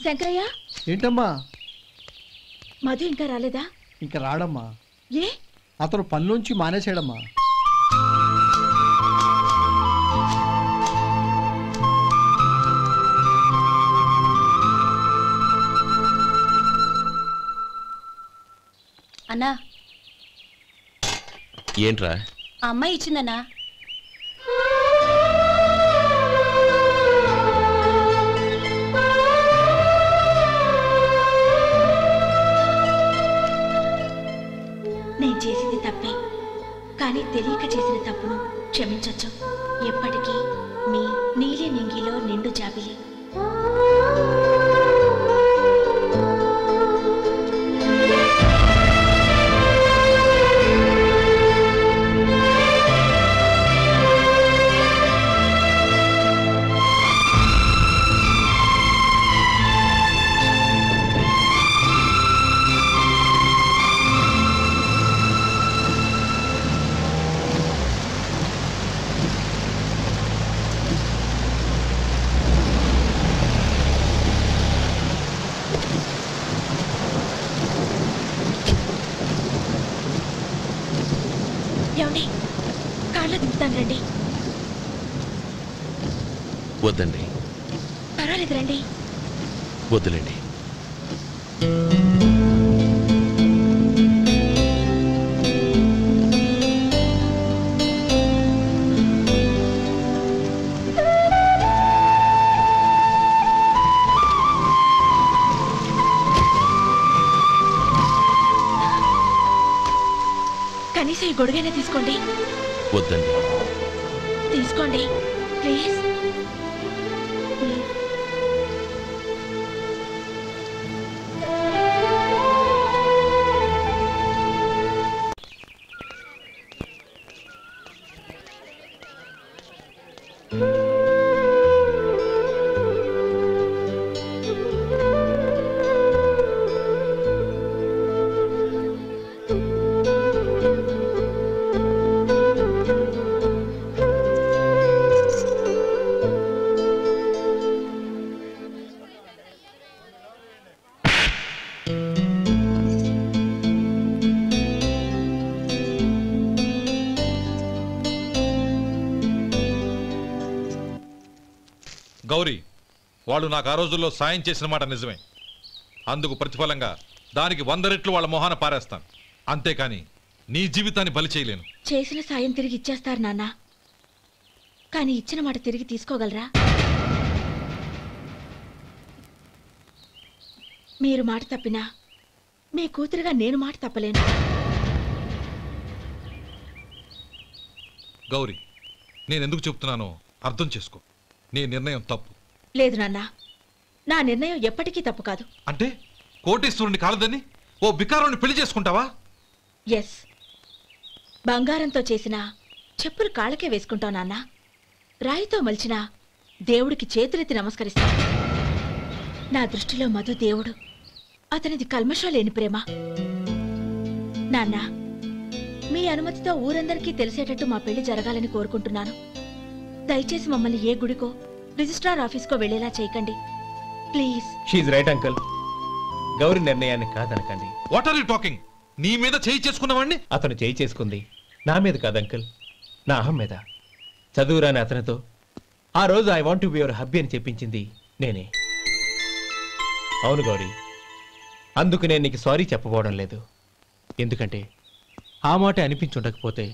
శంకరయ్య, ఏంటమ్మా? మధు ఇంకా రాలేదా? ఇంకా రాడమ్మా. ఏ? అతను పనిలోంచి మానేసాడమ్మా. అన్నా, ఏంట్రా? ఆ అమ్మాయి ఇచ్చిందన్నా. నేను చేసింది తప్పే, కానీ తెలియక చేసిన తప్పును క్షమించొచ్చు. ఎప్పటికీ మీ నీలి నింగిలో నిండు జాబిలి. ఏమండి, కాళ్ళ దింపుతాను రండి. వద్దండి. పర్వాలేదు రండి. వద్దులేండి. కనీసం ఈ గొడుగైనా తీసుకోండి. వద్దండి. తీసుకోండి ప్లీజ్. గౌరీ, వాళ్ళు నాకు ఆ రోజుల్లో సాయం చేసిన మాట నిజమే. అందుకు ప్రతిఫలంగా దానికి 100 రెట్లు వాళ్ళ మొహాన పారేస్తాను. అంతేకాని నీ జీవితాన్ని బలి చేయలేను. చేసిన సాయం తిరిగి ఇచ్చేస్తారు నాన్న, కానీ ఇచ్చిన మాట తిరిగి తీసుకోగలరా? మీరు మాట తప్పినా మీ కూతురుగా నేను మాట తప్పలేను. గౌరీ, నేనెందుకు చెప్తున్నానో అర్థం చేసుకో. నీ నిర్ణయం తప్పు. లేదు నాన్న, నా నిర్ణయం ఎప్పటికీ తప్పు కాదు. అంటే కోటేశ్వరుని కాలదని ఓ బికారుని పెళ్లి చేసుకుంటావా? ఎస్, బంగారంతో చేసిన చెప్పులు కాళ్ళకే వేసుకుంటావు నాన్న. రాయితో మలిచిన దేవుడికి చేతులెత్తి నమస్కరిస్తా. నా దృష్టిలో మధు దేవుడు, అతనిది కల్మషం లేని ప్రేమ. నాన్న, మీ అనుమతితో ఊరందరికీ తెలిసేటట్టు మా పెళ్లి జరగాలని కోరుకుంటున్నాను. దయచేసి మమ్మల్ని ఏ గుడికో రిజిస్ట్రార్ ఆఫీస్కో వెళ్లేలా చేయకండి ప్లీజ్. షీఈ్ రైట్ అంకుల్. గౌరీ నిర్ణయాన్ని కాదనకండి. What are you talking? నీ మీద చేయి చేసుకున్నవాడిని అతను చేయి చేసుకుంది నా మీద కాదు అంకుల్, నా అహం మీద. చదువురాని అతనితో ఆ రోజు I want to be your hubby అని చెప్పించింది నేనే. అవును గౌరీ, అందుకు నేను నీకు సారీ చెప్పబోవడం లేదు. ఎందుకంటే ఆ మాట అనిపించుండకపోతే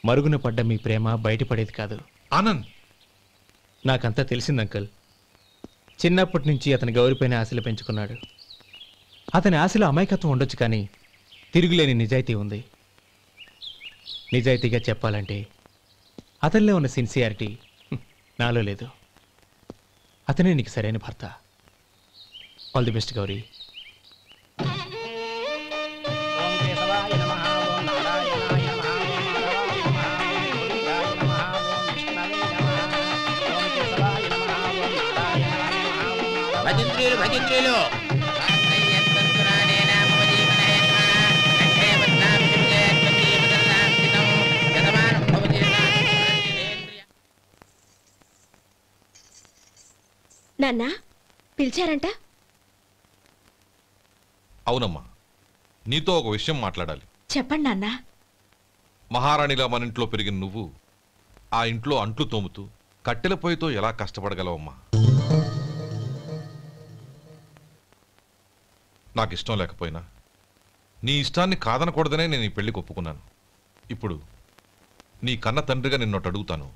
మరుగున పడ్డ మీ ప్రేమ బయటపడేది కాదు. ఆనంద్, నాకంతా తెలిసింది అంకుల్. చిన్నప్పటి నుంచి అతని గౌరీపైన ఆశలు పెంచుకున్నాడు. అతని ఆశలో అమాయకత్వం ఉండొచ్చు, కానీ తిరుగులేని నిజాయితీ ఉంది. నిజాయితీగా చెప్పాలంటే అతనిలో ఉన్న సిన్సియారిటీ నాలో లేదు. అతనే నీకు సరైన భర్త. All the best Gauri. అతింద్రియులు భగింద్రియులు నాన్న పిలిచారంట? అవునమ్మా, నీతో ఒక విషయం మాట్లాడాలి. చెప్పండి నాన్న. మహారాణిలా మన ఇంట్లో పెరిగిన నువ్వు ఆ ఇంట్లో అంట్లు తోముతూ కట్టెల పొయ్యితో ఎలా కష్టపడగలవమ్మా? నాకు ఇష్టం లేకపోయినా నీ ఇష్టాన్ని కాదనకూడదనే నేను ఈ పెళ్లికి ఒప్పుకున్నాను. ఇప్పుడు నీ కన్న తండ్రిగా నిన్నొట్టు అడుగుతాను,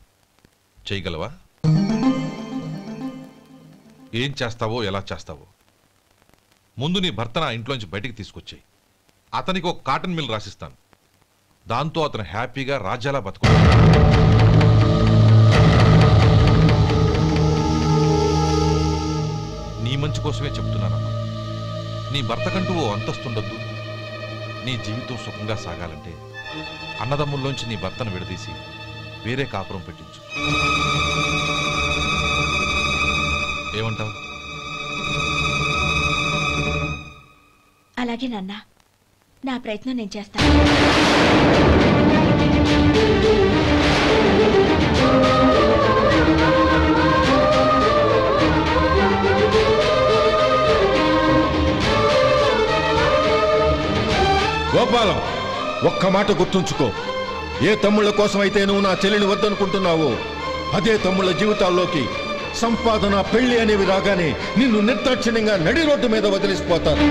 చేయగలవా? ఏం చేస్తావో ఎలా చేస్తావో ముందు నీ భర్తను ఆ ఇంట్లోంచి బయటికి తీసుకొచ్చాయి. అతనికి ఒక కాటన్ మిల్ రాసిస్తాను. దాంతో అతను హ్యాపీగా రాజ్యాలా బతుకుతాడు. నీ మంచి కోసమే చెప్తున్నానమ్మా. నీ భర్తకంటూ ఓ అంతస్తుండొద్దు. నీ జీవితం సుఖంగా సాగాలంటే అన్నదమ్ముల్లోంచి నీ భర్తను విడదీసి వేరే కాపురం పెట్టించు. ఏమంటావు? అలాగే నాన్న, నా ప్రయత్నం నేను చేస్తాను. గోపాలం, ఒక్క మాట గుర్తుంచుకో. ఏ తమ్ముళ్ళ కోసం అయితే నువ్వు నా చెల్లిని వద్దనుకుంటున్నావో అదే తమ్ముళ్ళ జీవితాల్లోకి సంపాదన, పెళ్లి అనేవి రాగానే నిన్ను నిర్దాక్షిణ్యంగా నడి రోడ్డు మీద వదిలిసిపోతారు.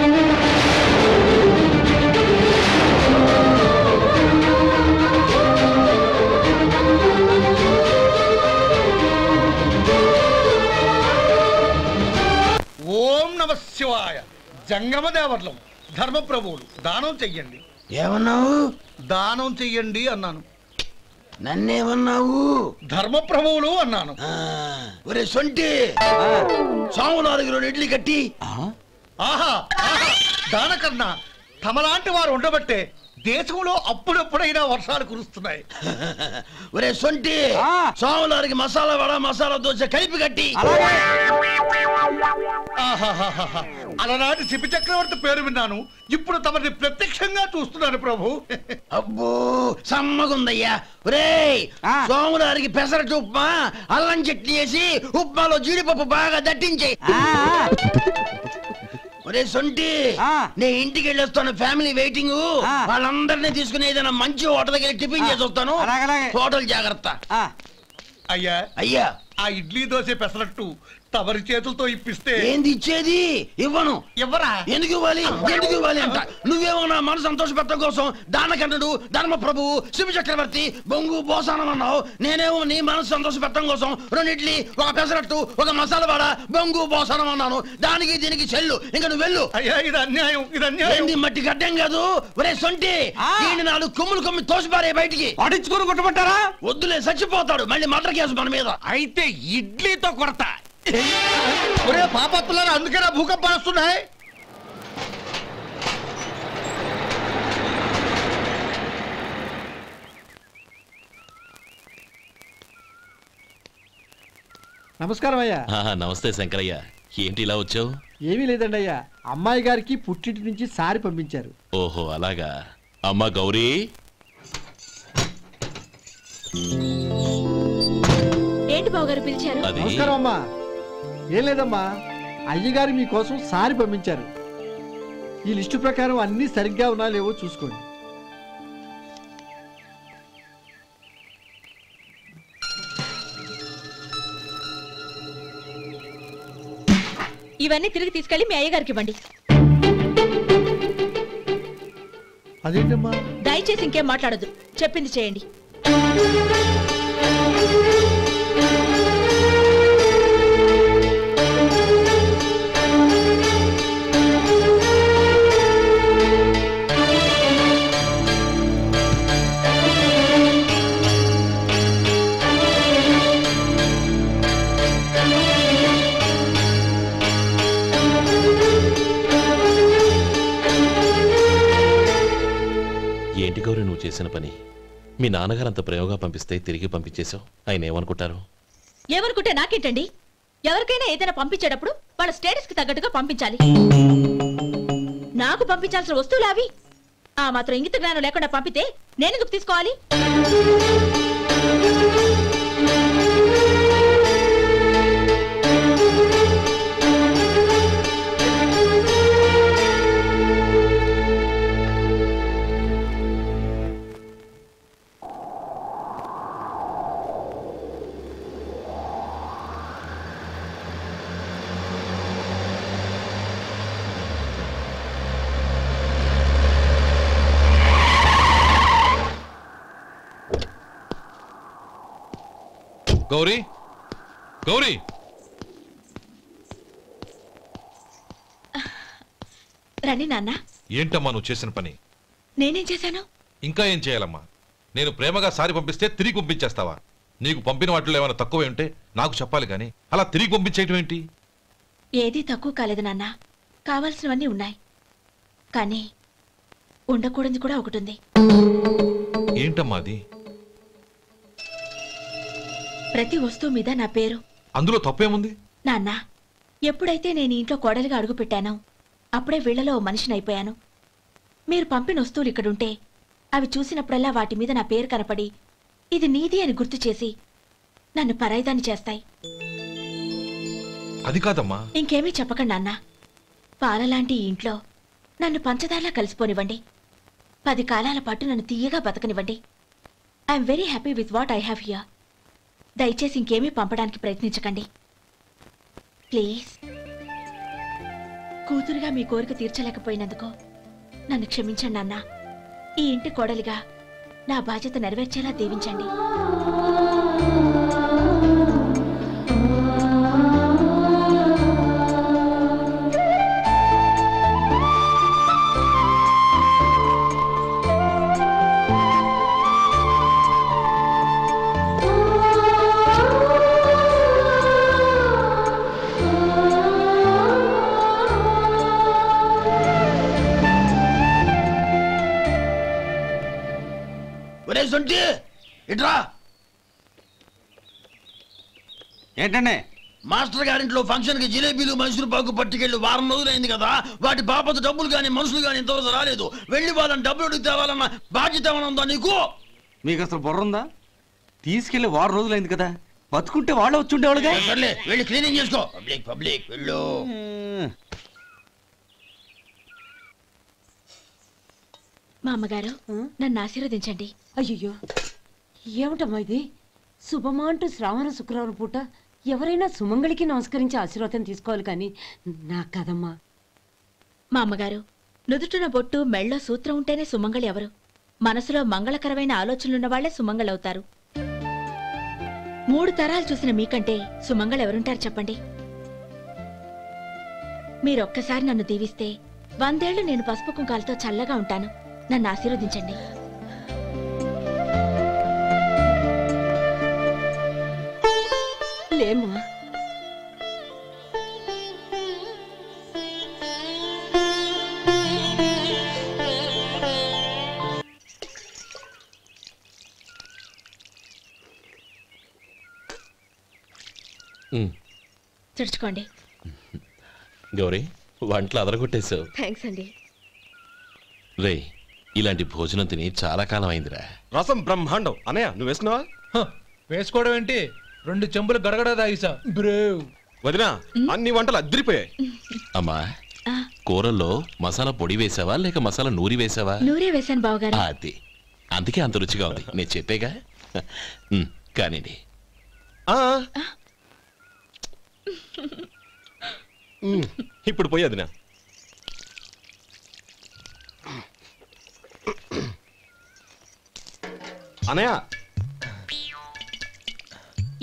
ఓం నమ శివాయ. జంగమదేవర్లం, ధర్మప్రభువులు, దానం చెయ్యండి. ఏమన్నావు? దానం చెయ్యండి అన్నాను. నన్నేమన్నావు? ధర్మప్రభువులు అన్నాను. ఒరే సొంటి, సాములు 6 ఇడ్లీ కట్టి. ఆహా ఆహా, దానకన్నా తమలాంటి వారు ఉండబట్టే దేశంలో అప్పుడెప్పుడైనా వర్షాలు కురుస్తున్నాయి. ఒరే సొంటి, సాములారికి మసాలా వడ, మసాలా దోశ కలిపి కట్టి. ఆహాహాహా, అలనాటి శిపి చక్రవర్తి పేరు విన్నాను, ఇప్పుడు తమని ప్రత్యక్షంగా చూస్తున్నాను ప్రభు. అబ్బో సమ్మగుందయ్యా. ఒరే సోములారికి పెసరట్టు ఉప్మా, అల్లం చట్నీ వేసి ఉప్మాలో జీడిపప్పు బాగా దట్టించే. ఒరే సొంటి, నేను ఇంటికి వెళ్ళొస్తాను, ఫ్యామిలీ వెయిటింగ్. వాళ్ళందరినీ తీసుకుని ఏదైనా మంచి హోటల్ దగ్గర టిఫిన్ చేసి వస్తాను. హోటల్ జాగ్రత్త. అయ్యా అయ్యా, ఆ ఇడ్లీ దోశ పెసరట్టు తమరి చేతులతో ఇప్పిస్తే. ఏంది ఇచ్చేది? ఇవ్వను. ఎవరా? ఎందుకు ఇవ్వాలి? ఎందుకు ఇవ్వాలి అంట? నువ్వేమో నా మనసు సంతోషపెట్టడం కోసం దానకన్నుడు, ధర్మప్రభువు, శివ చక్రవర్తి, బొంగు బోసానం అన్నావు. నేనేమో నీ మనసు సంతోషపెట్టడం కోసం 2 ఇడ్లీ, ఒక పెసరట్టు, ఒక మసాలా వాడ, బొంగు బోసానం అన్నాను. దానికి దీనికి చెల్లు. ఇంకా నువ్వు వెళ్ళు. అయ్యా ఇది అన్యాయం, ఇది అన్యాయం. ఏంది మట్టి గడ్డం కాదు. ఒరే సొంటి, ఈయన 4 కొమ్ములు కొమ్మి తోసిపారే బయటికి. పడించుకుని కొట్టమంటారా? వద్దులే, చచ్చిపోతాడు. మళ్ళీ మర్డర్ కేసు మన మీద. అయితే ఇడ్లీతో కొడతా. ఒరే పాపత్తులారా, అందుకేనా భూకంపాలు వస్తున్నాయి? నమస్కారం అయ్యా. నమస్తే శంకరయ్య, ఏంటి ఇలా వచ్చావు? ఏమీ లేదండి అయ్యా, అమ్మాయి గారికి పుట్టింటి నుంచి సారి పంపించారు. ఓహో అలాగా. అమ్మా గౌరీ. ఏంటి బావగారు పిలిచారు? అది నమస్కారం అమ్మా. ఏం లేదమ్మా, అయ్యగారు మీకోసం సారి పంపించారు. ఈ లిస్టు ప్రకారం అన్నీ సరిగ్గా ఉన్నా లేవో చూసుకోండి. ఇవన్నీ తిరిగి తీసుకెళ్లి మీ అయ్యగారికి ఇవ్వండి. అదేంటమ్మా? దయచేసి ఇంకేం మాట్లాడదు, చెప్పింది చేయండి. ఏంటి గౌరీ నువ్వు చేసిన పని? మీ నాన్నగారు అంత ప్రేమగా పంపిస్తే తిరిగి పంపించేశావు. ఆయన ఏమనుకుంటారు? ఏమనుకుంటే నాకేంటండి? ఎవరికైనా ఏదైనా పంపించేటప్పుడు వాళ్ళ స్టేటస్ కి తగ్గట్టుగా పంపించాలి. నాకు పంపించాల్సిన వస్తువులు అవి. ఆ మాత్రం ఇంగిత జ్ఞానం లేకుండా పంపితే నేనెందుకు తీసుకోవాలి? గౌరీ, గౌరీ, రండి నాన్న. ఏంటమ్మా నువ్వు చేసిన పని? నేనేం చేశాను? ఇంకా ఏం చేయాలమ్మా? నేను ప్రేమగా సారి పంపిస్తే తిరిగి పంపించేస్తావా? నీకు పంపిన వాటిలో ఏమైనా తక్కువ ఉంటే నాకు చెప్పాలి కానీ అలా తిరిగి పంపించేయటం ఏంటి? ఏదీ తక్కువ కాలేదు నాన్న. కావాల్సినవన్నీ ఉన్నాయి, కానీ ఉండకూడదు కూడా ఒకటి ఉంది. ఏంటమ్మా అది? ప్రతి వస్తువు మీద నా పేరు. అందులో తప్పేముంది? నాన్న, ఎప్పుడైతే నేను ఇంట్లో కోడలిగా అడుగు పెట్టానో అప్పుడే వీళ్లలో మనిషిని అయిపోయాను. మీరు పంపిన వస్తువులు ఇక్కడుంటే అవి చూసినప్పుడల్లా వాటి మీద నా పేరు కనపడి ఇది నీది అని గుర్తు చేసి నన్ను పరాయిదాన్ని చేస్తాయి. అది కాదమ్మా. ఇంకేమీ చెప్పకండి నాన్న. పాలలాంటి ఈ ఇంట్లో నన్ను పంచదారలా కలిసిపోనివ్వండి. 10 కాలాల పాటు నన్ను తీయగా బతకనివ్వండి. I'm very happy with what I have here. దయచేసి ఇంకేమీ పంపడానికి ప్రయత్నించకండి ప్లీజ్. కూతురుగా మీ కోరిక తీర్చలేకపోయినందుకు నన్ను క్షమించండి నాన్న. ఈ ఇంటి కోడలిగా నా బాధ్యత నెరవేర్చేలా దీవించండి. ఇట్రా. ఏంటండి? మాస్టర్ గారింట్లో ఫంక్షన్ కి జిలేబీలు మైసూరు పాకు పట్టుకెళ్ళి వారం రోజులైంది కదా. వాటి బాపత డబ్బులు గాని మనుషులు గాని ఇంతవరకు రాలేదు. వెళ్ళి వాళ్ళని డబ్బులు అడిగి తేవాలన్న బాధ్యత ఏమైనా ఉందా నీకు? మీకు అసలు బుర్ర ఉందా? తీసుకెళ్లి వారం రోజులైంది కదా, బతుకుంటే వాళ్ళు వచ్చి ఉండేవాళ్ళుగా. సర్లే, వెళ్ళి క్లీనింగ్ చేసుకో. పబ్లిక్ పబ్లిక్ వెళ్ళు. మా అమ్మగారు నన్ను ఆశీర్వదించండి. అయ్యో, ఏమిటమ్మా ఇది? శుభమా అంటూ శ్రావణ శుక్రవారం పూట ఎవరైనా సుమంగళికి నమస్కరించి ఆశీర్వాదం తీసుకోవాలి కానీ నాకు కదమ్మా. మా అమ్మగారు, నుదుటిన బొట్టు మెళ్ళో సూత్రం ఉంటేనే సుమంగళి ఎవరు? మనసులో మంగళకరమైన ఆలోచనలున్న వాళ్లే సుమంగళవుతారు. 3 తరాలు చూసిన మీకంటే సుమంగళెవరుంటారు చెప్పండి? మీరొక్కసారి నన్ను దీవిస్తే 100 ఏళ్లు నేను పసుపు కుంకాలతో చల్లగా ఉంటాను. నన్ను ఆశీర్వదించండి. లేమ్మా, తుడుచుకోండి. గౌరీ, వంటలు అదరగొట్టేశావు. థ్యాంక్స్ అండి. రే, ఇలాంటి భోజనం తిని చాలా కాలం అయిందిరా. రసం బ్రహ్మాండం. అనయ్య, నువ్వు వేసుకున్నావా? వేసుకోవడం ఏంటి, 2 చెంబులు గడగడ తాగిసా. బ్రేవ్ వదినా, అన్ని వంటలు అద్దరిపోయాయి. అమ్మా, కూరల్లో మసాలా పొడి వేసావా లేక మసాలా నూరి వేసావా? నూరే వేశాను బావగారు. అది అందుకే అంత రుచిగా ఉంది. నేను చెప్పేగా. కానివ్వండి. ఇప్పుడు పోయి వదినా. అనయ్య,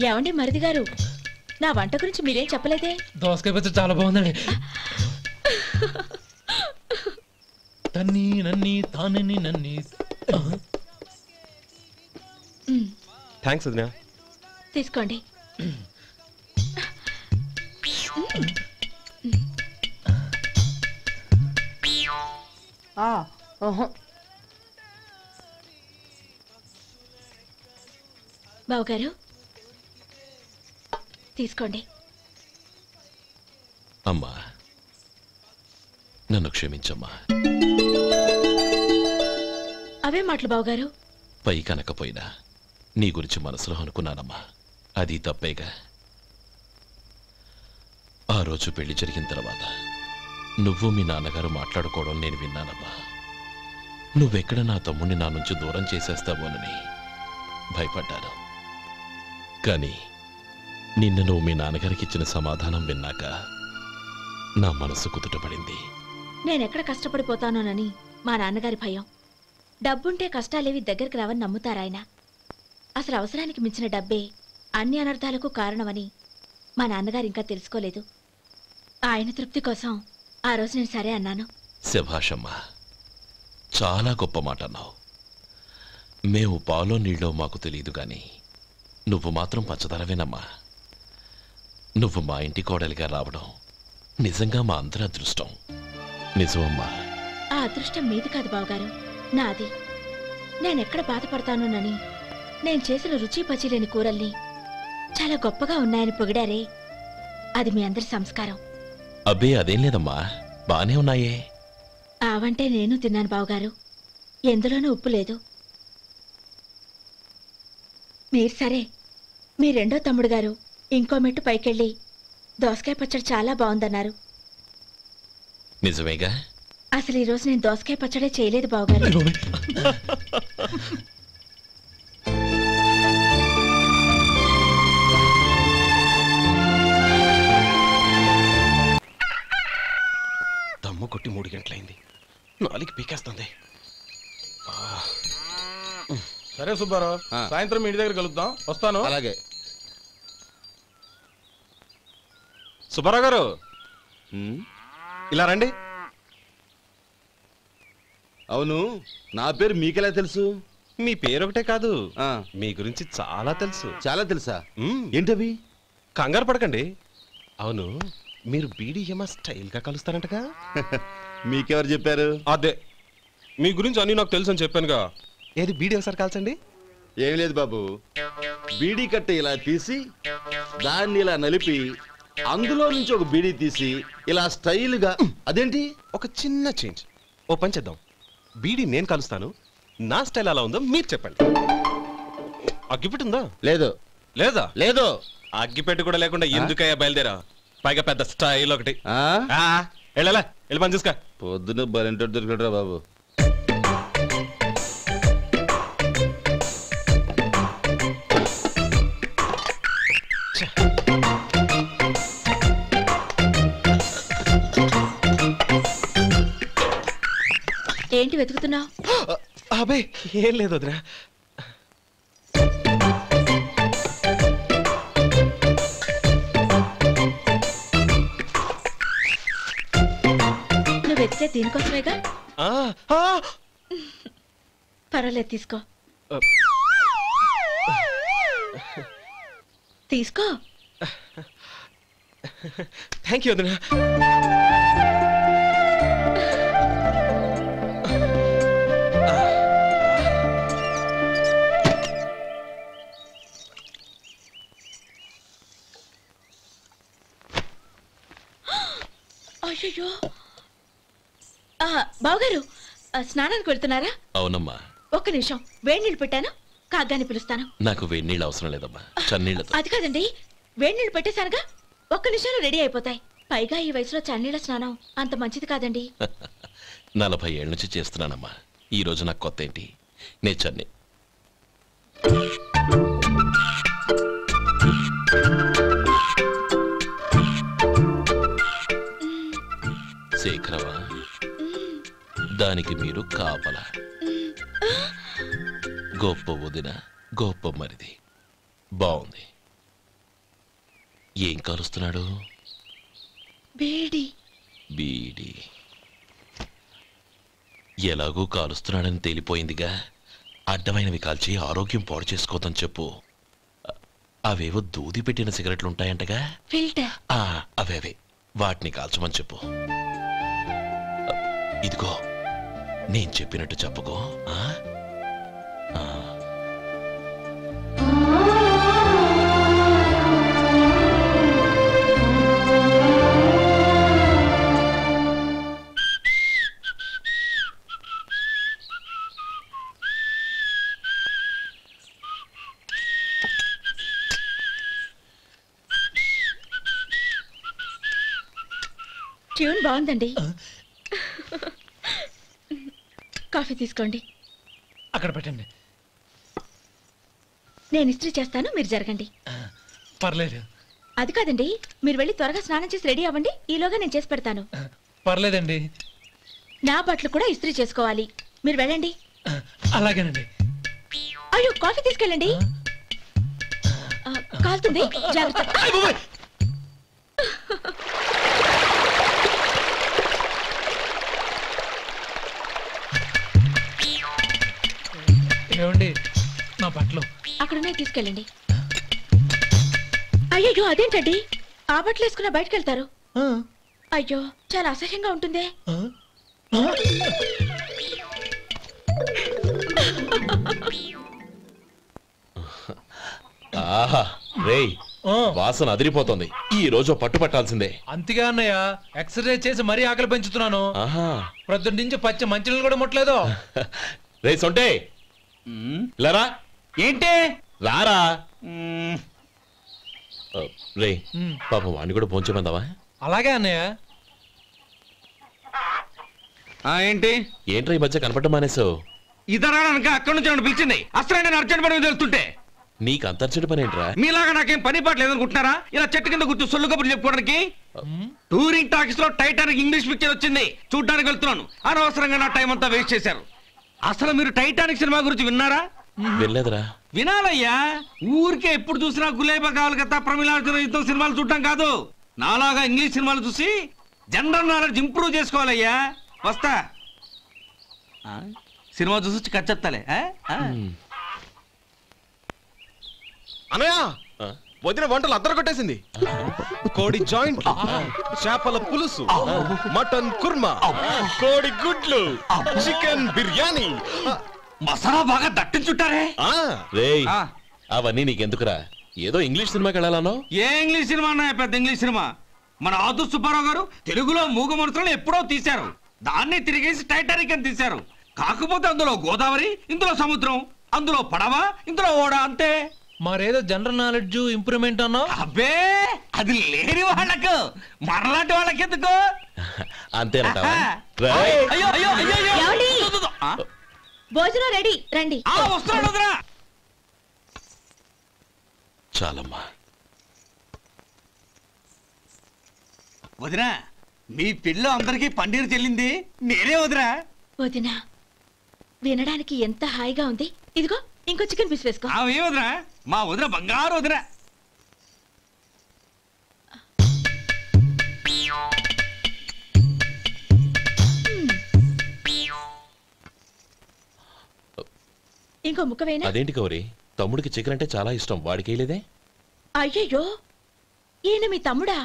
ఏమండి మరిది గారు, నా వంట గురించి మీరేం చెప్పలేదే? దోసకాయ పచ్చడి చాలా బాగుందండి. తన్ని నన్ని తానని నన్ని. థ్యాంక్స్ వదినా. తీసుకోండి. బావగారు తీసుకోండి. అమ్మా, నన్ను క్షమించమ్మా. అవే మాటలు బావగారు. పై కనకపోయినా నీ గురించి మనసులో అనుకున్నానమ్మా. అది తప్పేగా. ఆ రోజు పెళ్లి జరిగిన తర్వాత నువ్వు మీ నాన్నగారు మాట్లాడుకోవడం నేను విన్నానమ్మా. నువ్వెక్కడ నా తమ్ముడిని నా నుంచి దూరం చేసేస్తావోనని భయపడ్డాను. కానీ నిన్న నువ్వు మీ నాన్నగారికి ఇచ్చిన సమాధానం విన్నాక నా మనసు కుదుటపడింది. నేనెక్కడ కష్టపడిపోతానోనని మా నాన్నగారి భయం. డబ్బుంటే కష్టాలేవి దగ్గరికి రావని నమ్ముతారాయన. అసలు అవసరానికి మించిన డబ్బే అన్ని అనర్థాలకు కారణమని మా నాన్నగారు ఇంకా తెలుసుకోలేదు. ఆయన తృప్తి కోసం ఆ రోజు నేను సరే అన్నాను. శభాషమ్మా, చాలా గొప్ప మాట అన్నావు. మేము పాలో నీళ్ళో మాకు తెలియదు గాని నువ్వు మాత్రం పంచదారవేనమ్మా. నువ్వు మా ఇంటి కోడలిగా రావడం నిజంగా మా అందరి అదృష్టం. నిజమమ్మా. ఆ అదృష్టం మీది కాదు బావగారు, నాది. నేనెక్కడ బాధపడతానోనని నేను చేసిన రుచి పచిలేని కూరల్ని చాలా గొప్పగా ఉన్నాయని పొగిడారే, అది మీ అందరి సంస్కారం. అబ్బే అదేం లేదమ్మా, బానే ఉన్నాయే. ఆవంటే నేను తిన్నాను బావగారు, ఎందులోనూ ఉప్పు లేదు. మీరు సరే, మీ రెండో తమ్ముడు గారు ఇంకో మెట్టు పైకెళ్ళి దోసకాయ పచ్చడి చాలా బాగుందన్నారు. నిజమేగా? అసలు ఈరోజు నేను దోసకాయ పచ్చడే చేయలేదు బావగారు. దమ్ము కొట్టి 3 గంటలైంది, 4కి పీకేస్తుంది. సరే సుబ్బారావు, సాయంత్రం మీ ఇంటి దగ్గర కలుద్దాం. వస్తాను. అలాగే. సుబ్బారావు గారు ఇలా రండి. అవును, నా పేరు మీకెలా తెలుసు? మీ పేరు ఒకటే కాదు, మీ గురించి చాలా తెలుసు. చాలా తెలుసా? ఏంటవి? కంగారు పడకండి. అవును, మీరు బీడీఎం స్టైల్గా కలుస్తారంటగా? మీకెవరు చెప్పారు? అదే, మీ గురించి అన్ని నాకు తెలుసు అని చెప్పానుగా. ఏది బీడీ ఒకసారి కాల్చండి. ఏం లేదు బాబు, బీడీ కట్ట ఇలా తీసి దాన్ని ఇలా నలిపి అందులో నుంచి ఒక బీడీ తీసి ఇలా స్టైల్గా. అదేంటి? ఒక చిన్న చేంజ్. ఓ పని చేద్దాం, బీడీ నేను కలుస్తాను, నా స్టైల్ అలా ఉందో మీరు చెప్పండి. అగ్గిపెట్టి ఉందా? లేదు. లేదా? లేదు. అగ్గిపెట్టి కూడా లేకుండా ఎందుకయ్యా బయలుదేరా? పైగా పెద్ద స్టైల్ ఒకటి. వెళ్ళాలా, వెళ్ళి పని చూసుకో. పొద్దున బలంటో దొరికడరా బాబు. ఏంటి వెతుకుతున్నావు? అబే ఏం లేదు వదినా. నువ్వు వెతికే దీనికోసమేగా. పర్వాలేదు, తీసుకో. తీసుకో. థ్యాంక్ యూ వదినా. అయ్యో, బావగారు స్నానానికి వెళ్తున్నారా? అవునమ్మా. ఒక్క నిమిషం, వేడి నీళ్ళు పెట్టాను, కాగ్గాని పిలుస్తాను. నాకు వేడి నీళ్ళు అవసరం లేదమ్మా, చన్నీళ్ళతో. అది కాదండి, వేడి నీళ్ళు పెట్టేశానుగా, ఒక్క నిమిషంలో రెడీ అయిపోతాయి. పైగా ఈ వయసులో చన్నీళ్ళ స్నానం అంత మంచిది కాదండి. 40 ఏళ్ళ నుంచి చేస్తున్నానమ్మా. ఈ రోజు నాకు కొత్త ఏంటి? నే చన్నీ. శేఖరవా, దానికి మీరు కాపలా. గొప్ప వదిన, గొప్ప మరిది. బాగుంది. ఏం కాలుస్తున్నాడు? బీడి. బీడి ఎలాగూ కాలుస్తున్నాడని తేలిపోయిందిగా. అడ్డమైనవి కాల్చి ఆరోగ్యం పాడు చేసుకోదని చెప్పు. అవేవో దూది పెట్టిన సిగరెట్లు ఉంటాయంటగా, ఫిల్టర్. అవే వాటిని కాల్చమని చెప్పు. ఇదిగో, నేను చెప్పినట్టు చెప్పుకో. ట్యూన్ బాగుందండి. కాఫీ తీసుకోండి. అక్కడ పెట్టండి. నేను ఇస్త్రీ చేస్తాను, మీరు జరగండి. పర్లేదు. అది కాదండి, మీరు వెళ్ళి త్వరగా స్నానం చేసి రెడీ అవ్వండి, ఈలోగా నేను చేసి పెడతాను. పర్లేదండి. నా బట్టలు కూడా ఇస్త్రీ చేసుకోవాలి, మీరు వెళ్ళండి. అలాగేనండి. అయ్యో, కాఫీ తీసుకెళ్ళండి. కాలుతుంది, జాగ్రత్త. ఏమండి, నా బట్టలు అక్కడున్నాయి, తీసుకెళ్ళండి. అయ్యో, అదేంటండి, ఆ బట్టలు వేసుకున్న బయటకు వెళ్తారు? అయ్యో, చాలా అసహ్యంగా ఉంటుందే. ఆహా రేయ్, వాసన అదిరిపోతుంది. ఈ రోజు పట్టు పట్టాల్సిందే. అంతగా అన్నయ్య, ఎక్సర్సైజ్ చేసి మరీ ఆకలి పెంచుతున్నాను. ప్రొద్దున నుంచి పచ్చ మంచినీళ్ళు కూడా ముట్టలేదు. రే సొంటే, లరా. ఏంటి? రారా. రే పాపం వాణ్ణి కూడా భోంచేమందావా? అలాగే అన్నయ్య. ఏంటి ఏంట్రా ఈ మధ్య కనపడడం మానేసావు? ఇద్దరు అక్కడి నుంచి నన్ను పిలిచింది. అసలు నేను అర్జెంట్ పని తెలుస్తుంటే నీకు అంతర్చడి పని ఏంట్రా? మీలాగా నాకేం పని పాట లేదనుకుంటున్నారా? ఇలా చెట్టు కింద కూర్చో సొల్లు కబుర్లు చెప్పుకోవడానికి. టూరింగ్ టాకీస్ లో టైటానిక్ ఇంగ్లీష్ పిక్చర్ వచ్చింది, చూడ్డానికి వెళ్తున్నాను. అనవసరంగా నా టైం అంతా వేస్ట్ చేశారు. అసలు మీరు టైటానిక్ సినిమా గురించి విన్నారా? వెళ్ళలేదురా. వినాలయ్యా. ఊరికే ఎప్పుడు చూసినా గులేబా కావాలి కదా, ప్రమిళార్జున యుద్ధం సినిమాలు చూడటం కాదు. నాలాగా ఇంగ్లీష్ సినిమాలు చూసి జనరల్ నాలెడ్జ్ ఇంప్రూవ్ చేసుకోవాలయ్యా. వస్తా. సినిమా చూసి కచ్చెత్తాలే. అనయ్య, వదిన వంటలు అద్దరు కొట్టేసింది. కోడి జాయింట్, చేపల పులుసు, మటన్ కుర్మా, కోడి గుడ్లు, చికెన్ బిర్యానీ, మసాలా బాగా దట్టించుంటారే. రేయ్, అవన్నీ నీకెందుకురా? ఏదో ఇంగ్లీష్ సినిమాకి వెళ్ళాలనో? ఏ ఇంగ్లీష్ సినిమా అన్నా? పెద్ద ఇంగ్లీష్ సినిమా. మన ఆదు సుబ్బారావు గారు తెలుగులో మూగ మనుషులను ఎప్పుడో తీశారు. దాన్ని తిరిగేసి టైటానిక్ అని తీశారు. కాకపోతే అందులో గోదావరి, ఇందులో సముద్రం, అందులో పడవ, ఇందులో ఓడ, అంతే. మరేదో జనరల్ నాలెడ్జ్ ఇంప్రూవ్మెంట్ అన్నా? అబ్బే, అది లేని వాళ్ళకు, మరలాంటి వాళ్ళకి ఎందుకు? అంతేనంటావా? అయ్యో అయ్యో అయ్యో, భోజనం రెడీ, రండి. వస్తున్నాడు వదరా. చాలమ్మా. వదినా, మీ పిల్ల అందరికీ పన్నీరు చెల్లింది నేనే వదినా. వదినా, వినడానికి ఎంత హాయిగా ఉంది. ఇదిగో ఇంకో చికెన్ పీస్ వేసుకో. ఏ వదినా, మా వదిన బంగారు వదినా. ఇంకో ముక్క వేయనా? అదేంటి గౌరీ, తమ్ముడికి చికెన్ అంటే చాలా ఇష్టం, వాడికి వేయలేదే? అయ్యయ్యో, ఈయన మీ తమ్ముడా?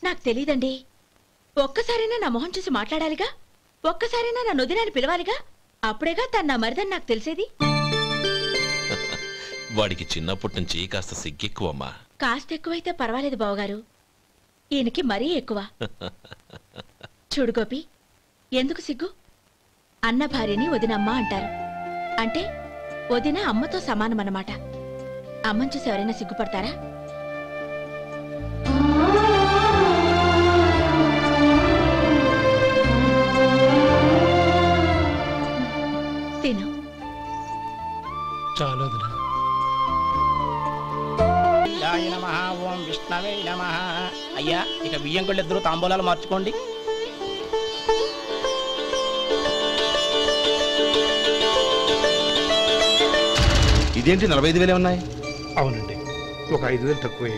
నాకు తెలీదండి. ఒక్కసారైనా నా మొహం చూసి మాట్లాడాలిగా, ఒక్కసారైనా నా నొదినాన్ని పిలవాలిగా, అప్పుడేగా తన నా మరిదని నాకు తెలిసేది. వాడికి చిన్నప్పటి నుంచి కాస్త సిగ్గెక్కువమ్మా. కాస్త ఎక్కువైతే పర్వాలేదు బావగారు, ఈయనకి మరీ ఎక్కువ. చూడు గోపి, ఎందుకు సిగ్గు? అన్న భార్యని వదినమ్మ అంటారు. అంటే వదిన అమ్మతో సమానమన్నమాట. అమ్మని చూసి ఎవరైనా సిగ్గుపడతారా? తిను. చాలు. ఓం విష్ణవే నమః. అయ్యా, ఇక బియ్యం కొళ్ళు ఇద్దరు తాంబూలాలు మార్చుకోండి. ఇదేంటి 45,000 ఉన్నాయి? అవునండి, ఒక 5,000 తక్కువే.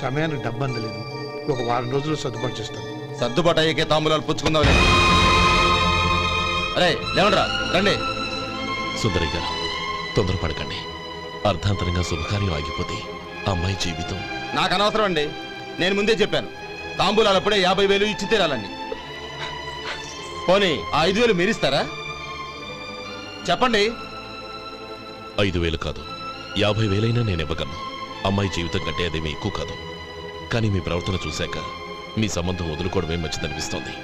సమయానికి డబ్బు అందలేదు. ఒక వారం రోజులు సర్దుబాటు చేస్తాను. సర్దుబాటు అయ్యే తాంబూలాలు పుచ్చుకుందాం. అరే లేవండ్రా, రండి. సుందరి గారు, తొందరపడకండి. అర్ధాంతరంగా శుభకార్యం ఆగిపోతే అమ్మాయి జీవితం. నాకు అనవసరం అండి, నేను ముందే చెప్పాను. తాంబూలాలు అప్పుడే 50,000 ఇచ్చి తీరాలండి. పోనీ ఆ 5,000 మీరిస్తారా? చెప్పండి. 5,000 కాదు, 50,000 నేను ఇవ్వగలను. అమ్మాయి జీవితం కంటే అదేమీ ఎక్కువ కాదు. కానీ మీ ప్రవర్తన చూశాక మీ సంబంధం వదులుకోవడమే మంచిదనిపిస్తోంది.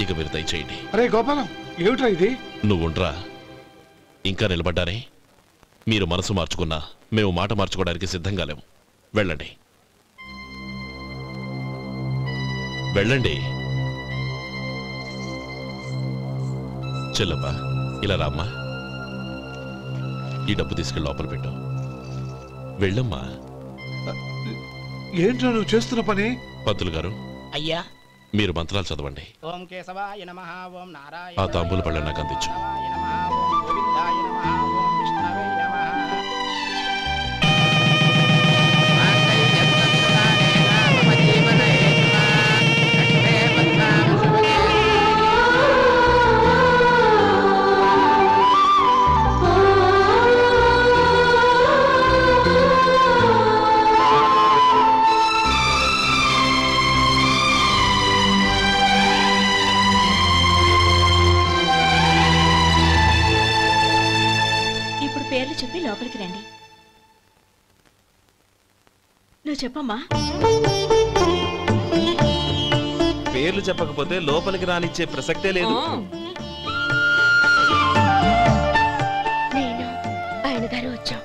ఇక మీరు దయచేయండి. అరే గోపాలం, ఏమిట్రా ఇది? నువ్వుండ్రా. ఇంకా నిలబడ్డానే. మీరు మనసు మార్చుకున్నా మేము మాట మార్చుకోవడానికి సిద్ధంగా లేము. వెళ్ళండి. వెళ్ళండి. చెల్లమ్మా ఇలా రామ్మా. ఈ డబ్బు తీసుకెళ్ళి లోపల పెట్టు. వెళ్ళమ్మా. ఏంట్రా నువ్వు చేస్తున్న పని? పంతులు గారు, అయ్యా మీరు మంత్రాలు చదవండి. ఓం కేశవాయ నమః, ఓం నారాయణ ఆ తాంబూల పళ్ళ నాకు అందించు. ఓం గోవిందాయ నమః, ఓం విష్ణవే నమః. పేర్లు చెప్పి లోపలికి రండి. నువ్వు చెప్పమ్మా. పేర్లు చెప్పకపోతే లోపలికి రానిచ్చే ప్రసక్తే లేదు. నేను ఆయన గారు వచ్చాం.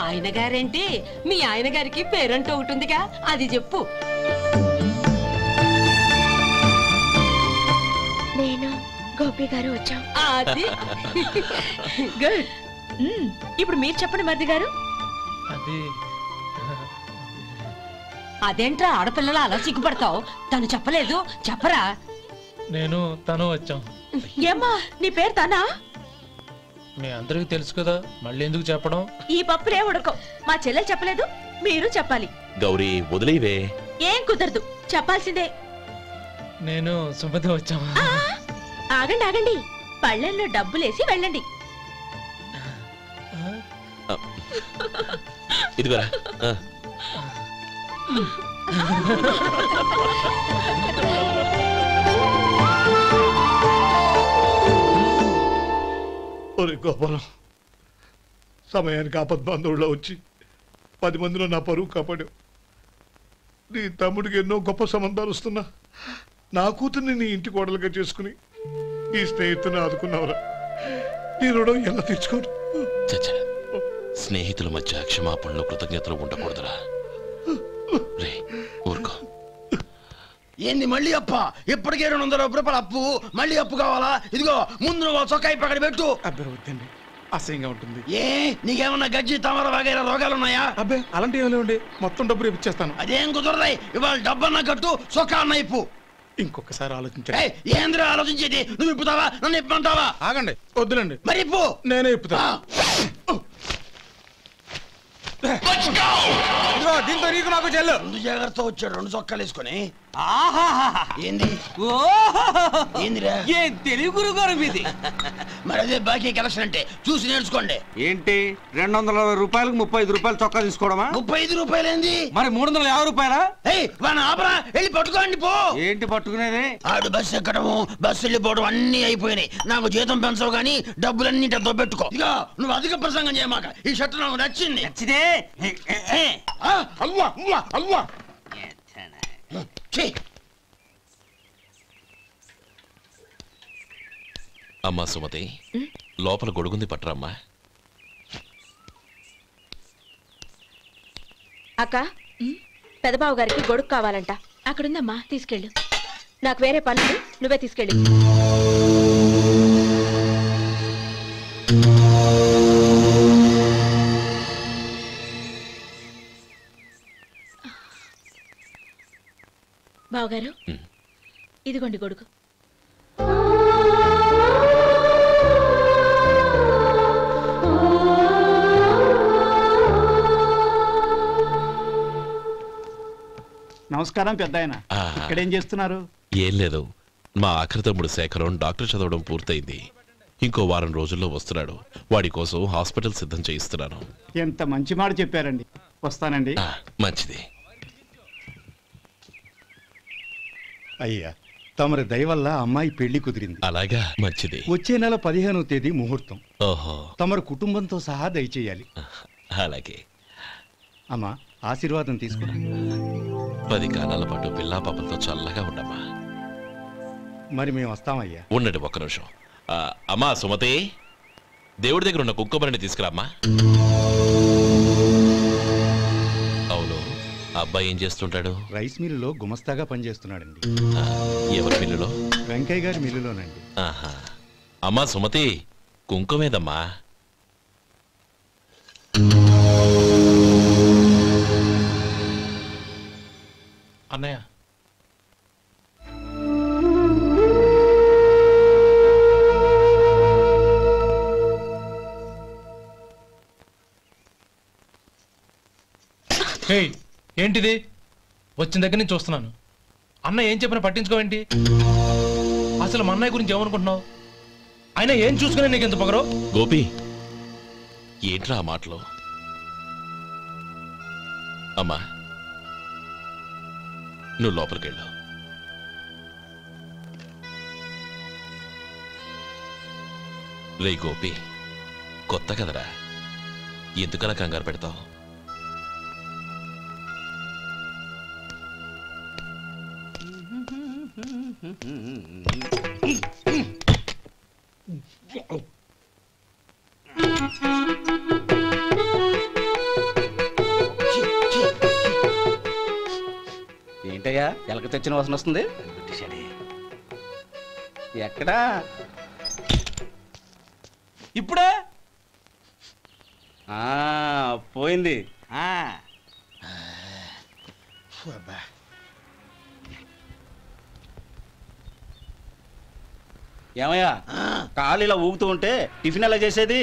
ఆయన గారేంటి? మీ ఆయన గారికి పేరంటూ ఉంటుందిగా, అది చెప్పు. నేను గోపి గారు వచ్చాం. అది గుడ్. ఇప్పుడు మీరు చెప్పండి మరిది గారు. అదేంట్రా ఆడపిల్లలు అలా సిగ్గుపడతావు? తను చెప్పలేదు, చెప్పరా. నేను తను వచ్చాం. ఏమ్మా నీ పేరు తనా? మీ అందరికి తెలుసు కదా, మళ్ళీ ఎందుకు చెప్పడం? ఈ పప్పులే ఉడకం. మా చెల్లెలు చెప్పలేదు, మీరు చెప్పాలి. గౌరీ వదిలేవే. ఏం కుదరదు, చెప్పాల్సిందే. నేను సుమతి వచ్చాం. ఆగండి ఆగండి, పళ్ళెల్లో డబ్బులేసి వెళ్ళండి. ఇదిగోరా. ఒరే గోపాలం, సమయానికి ఆపద్బాంధవుల్లో వచ్చి 10 మందిలో నా పరువు కాపాడావు. నీ తమ్ముడికి ఎన్నో గొప్ప సంబంధాలు వస్తున్నా నా కూతుర్ని నీ ఇంటి కోడలుగా చేసుకుని ఈ స్నేహితుని ఆదుకున్నావురా. నీ రుణం ఎలా తీర్చుకోరు? స్నేహితుల మధ్య క్షమాపణలు కృతజ్ఞతలు ఉండకూడదురా. రే ఊరుకో. ఏంది మళ్ళీ అప్ప? ఇప్పటికే 200 రూపాయల అప్పు, మళ్ళీ అప్పు కావాలా? ఇదిగో ముందు నువ్వు చొక్కా పక్కన పెట్టు. అబ్బాయి వద్దండి, అసహ్యంగా ఉంటుంది. ఏ నీకేమన్నా గజ్జి తమర వగైరా రోగాలున్నాయా? అబ్బాయి అలాంటి ఏమి లేవండి, మొత్తం డబ్బు రేపు ఇచ్చేస్తాను. అదేం కుదరదాయి. ఇవాళ డబ్బన్నా కట్టు, చొక్కా అన్న ఇప్పు. ఇంకొకసారి ఆలోచించండి. ఏంద్రా ఆలోచించేది? నువ్వు ఇప్పుతావా, నన్ను ఇప్పమంటావా? ఆగండి, వద్దులండి. మరి ఇప్పు. నేనే ఇప్పుతా. దీంతో నీకు నాకు చెల్లు. ముందు జాగ్రత్త వచ్చాడు 2 చొక్కాలు వేసుకొని. ఏంది ఏందిరా? ఏం తెలుగు గురుగారు మీది? మరి అదే బాకీ కలెక్షన్ అంటే చూసి నేర్చుకోండి. ఏంటి 220 రూపాయలకు 35 రూపాయలు చొక్కా తీసుకోవడమా? 35 రూపాయలు ఏంది? మరి 350 రూపాయలా? వాడిని ఆపరా, వెళ్ళి పట్టుకోండి పో. ఏంటి పట్టుకునేది? ఆడు బస్సు ఎక్కడము, బస్సు వెళ్ళిపోవడం అన్ని అయిపోయినాయి. నాకు జీతం పెంచవు గానీ డబ్బులన్నీ దొబ్బెట్టుకో. ఇక నువ్వు అధిక ప్రసంగం చేయమాక. ఈ షర్ట్ నాకు నచ్చింది. నచ్చితే అల్వా అల్వా అల్వా. అమ్మా సుమతి, లోపల గొడుగుంది పట్టరమ్మా. అక్క, పెదబాబు గారికి గొడుగు కావాలంట. అక్కడుందమ్మా, తీసుకెళ్ళు. నాకు వేరే పనులు, నువ్వే తీసుకెళ్ళి. బావగారు, ఇదిగోండి గొడుగు. నమస్కారం పెద్దాయన. ఇక్కడేం చేస్తున్నారు? ఏం లేదు, మా ఆఖరి తమ్ముడు శేఖరం డాక్టర్ చదవడం పూర్తయింది. ఇంకో వారం రోజుల్లో వస్తున్నాడు. వాడి కోసం హాస్పిటల్ సిద్ధం చేయిస్తున్నాను. ఎంత మంచి మాట చెప్పారండి. వస్తానండి. మంచిది. అయ్యా, తమరి దయ వల్ల అమ్మాయి పెళ్లి కుదిరింది. అలాగా, మంచిది. వచ్చే నెల 15వ తేదీ ముహూర్తం. ఓహో. తమరు కుటుంబంతో సహా దయచేయాలి. అలాగే. అమ్మా, ఆశీర్వాదం తీసుకురా. 10 కాలాల పాటు పిల్లా పాపలతో చల్లగా ఉండమ్మా. మరి మేము వస్తామయ్యా. ఉండండి ఒక్క నిమిషం. అమ్మా సుమతి, దేవుడి దగ్గర ఉన్న కుంకుమని తీసుకురామ్మా. అవును, అబ్బాయి ఏం చేస్తుంటాడు? రైస్ మిల్లులో గుమస్తాగా పనిచేస్తున్నాడండి. ఎవరి మిల్లులో? వెంకయ్య గారి మిల్లులోనండి. ఆహా. అమ్మా సుమతి, కుంకుమేదమ్మా? అన్నయ్య, ఏంటిది? వచ్చిన దగ్గర నుంచి చూస్తున్నాను. అన్న ఏం చెప్పినా పట్టించుకోవేంటి? అసలు మా అన్నయ్య గురించి ఏమనుకుంటున్నావు? ఆయన ఏం చూసుకునే నీకు ఎంత పొగరు? గోపి, ఏంట్రా ఆ మాటలు? అమ్మా, నువ్వు లోపలికెళ్ళు. రే గోపి, కొత్త కదరా, ఎందుకలా కంగారు పెడతావు? ఏంటయ్యా ఎలక తెచ్చిన వాసన వస్తుంది? ఎక్కడా? ఇప్పుడే పోయింది. ఏమయ్యా, కాలు ఇలా ఊగుతూ ఉంటే టిఫిన్ ఎలా చేసేది?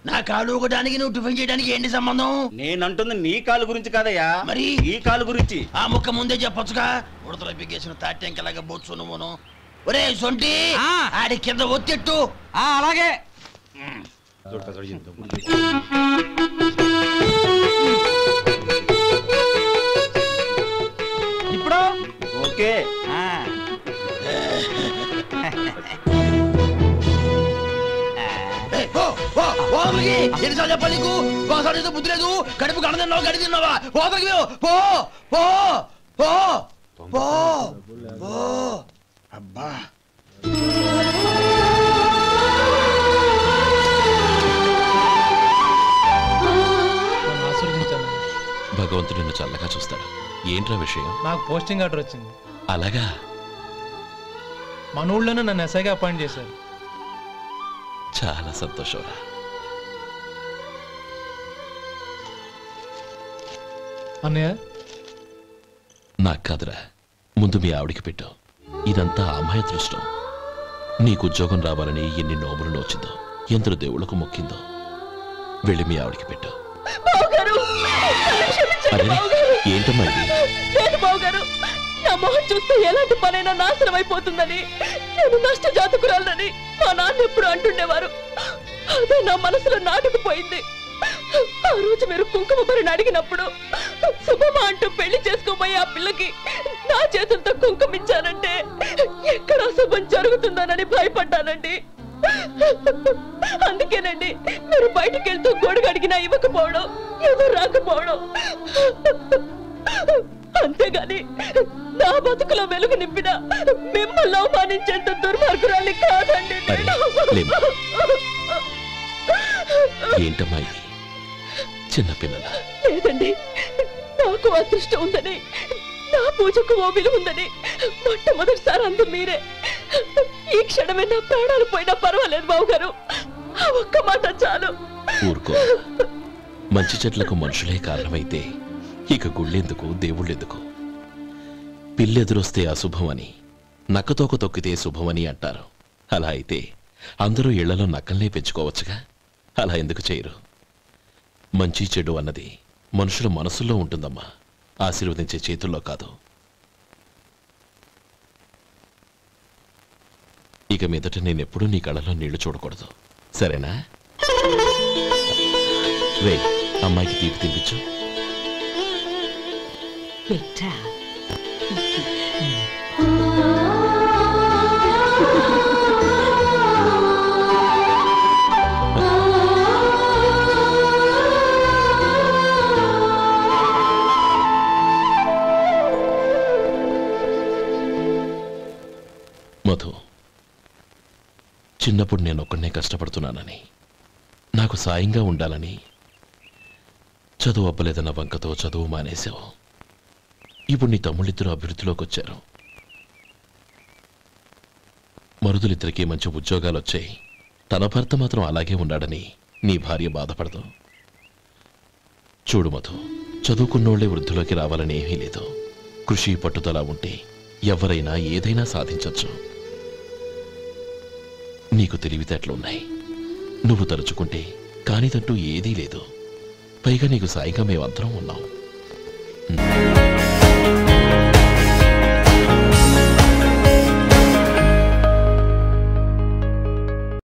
నా కాలు ఊగడానికి నువ్వు టిఫిన్ చేయడానికి ఏంటి సంబంధం? నేనంటుంది నీ కాలు గురించి కాదయ్యా, మరి ఈ కాలు గురించి. ఆ ముక్క ముందే చెప్పొచ్చుగా. ఉడతలో బిగ్గేసిన తాటెంకలాగా బొచ్చు నువ్వును. ఒరే సొంటి, ఆడి కింద ఒత్తెట్టు. అలాగే. ఇప్పుడు ఓకే. ఎన్నిసార్లు చెప్పాలి నీకు? ఒకసారి బుద్ధి లేదు. కడుపు గడ తిన్నావు, గడి తిన్నావా? పోతకి పో పో పో పో పో. అబ్బా, భగవంతుడు నిన్ను చల్లగా చూస్తాడు. ఏంట్రా విషయం? నాకు పోస్టింగ్ ఆర్డర్ వచ్చింది. అలాగా? మన ఊళ్ళోనే నన్ను ఎస్ఐగా అపాయింట్ చేశారు. చాలా సంతోషంరా. అన్నయ్య, నాకు కాదురా, ముందు మీ ఆవిడికి పెట్టు. ఇదంతా అమ్మాయి దృష్టం. నీకు ఉద్యోగం రావాలని ఎన్ని నోములు నోచిందో, ఎందరు దేవుళ్లకు మొక్కిందో. వెళ్ళి మీ ఆవిడికి పెట్టు. ఏంటమ్మా ఇది? లేదు బావగారు, నా మొహం చూస్తే ఎలాంటి పనైనా నాశనం అయిపోతుందని, నేను నష్ట జాతకురాలని మా నాన్న ఎప్పుడు అంటుండేవారు. అదే నా మనసులో నాటుకుపోయింది. ఆ రోజు మీరు కుంకుమ భరిని అడిగినప్పుడు శుభమా అంటూ పెళ్లి చేసుకోబోయే ఆ పిల్లకి నా చేతులతో కుంకుమ ఇచ్చానంటే ఎక్కడ శుభం జరుగుతుందోనని భయపడ్డానండి. అందుకేనండి మీరు బయటికి వెళ్తూ గొడుగు అడిగినా ఇవ్వకపోవడం, ఎవరు రాకపోవడం. అంతేగాని నా బతుకులో వెలుగు నింపిన మిమ్మల్ని అవమానించేంత దుర్మార్గురాలి కాదండి. ఏంటమ్మా ఇది? చిన్నపిల్లల లేదండి, నాకు అదృష్టం ఉందని, నా పూజకు ఓ విలువ ఉందని మొట్టమొదటిసారి అందు మీరే. ఈ క్షణమే నా ప్రాణాలు పోయినా పర్వాలేదు బావగారు, ఆ ఒక్క మాట చాలు. ఊరుకో. మంచి చెట్లకు మనుషులే కారణమైతే ఇక గుళ్ళెందుకు, దేవుళ్ళెందుకు? పిల్లెదురొస్తే అశుభమని, నక్కతోక తొక్కితే శుభమని అంటారు. అలా అయితే అందరూ ఇళ్లలో నక్కల్నే పెంచుకోవచ్చుగా. అలా ఎందుకు చేయరు? మంచి చెడు అన్నది మనుషుల మనసుల్లో ఉంటుందమ్మా, ఆశీర్వదించే చేతుల్లో కాదు. ఇక మీదట నేనెప్పుడూ నీ కళ్ళలో నీళ్లు చూడకూడదు, సరేనా? రే, అమ్మాయికి తీపి తినిపించు. మధు, చిన్నప్పుడు నేను ఒక్కడనే కష్టపడుతున్నానని, నాకు సాయంగా ఉండాలని చదువు అవ్వలేదన్న వంకతో చదువు మానేశావు. ఇప్పుడు నీ తమ్ముళ్ళిద్దరూ అభివృద్ధిలోకి వచ్చారు. మరుదులిద్దరికీ మంచి ఉద్యోగాలు వచ్చాయి. తన భర్త మాత్రం అలాగే ఉన్నాడని నీ భార్య బాధపడదు. చూడు మధు, చదువుకున్నోళ్లే వృద్ధిలోకి రావాలని ఏమీ లేదు. కృషి పట్టుదల ఉంటే ఎవరైనా ఏదైనా సాధించవచ్చు. నీకు తెలివితేటలున్నాయి. నువ్వు తలుచుకుంటే కానిదంటూ ఏదీ లేదు. పైగా నీకు సాయిగా మేమందరం ఉన్నాం.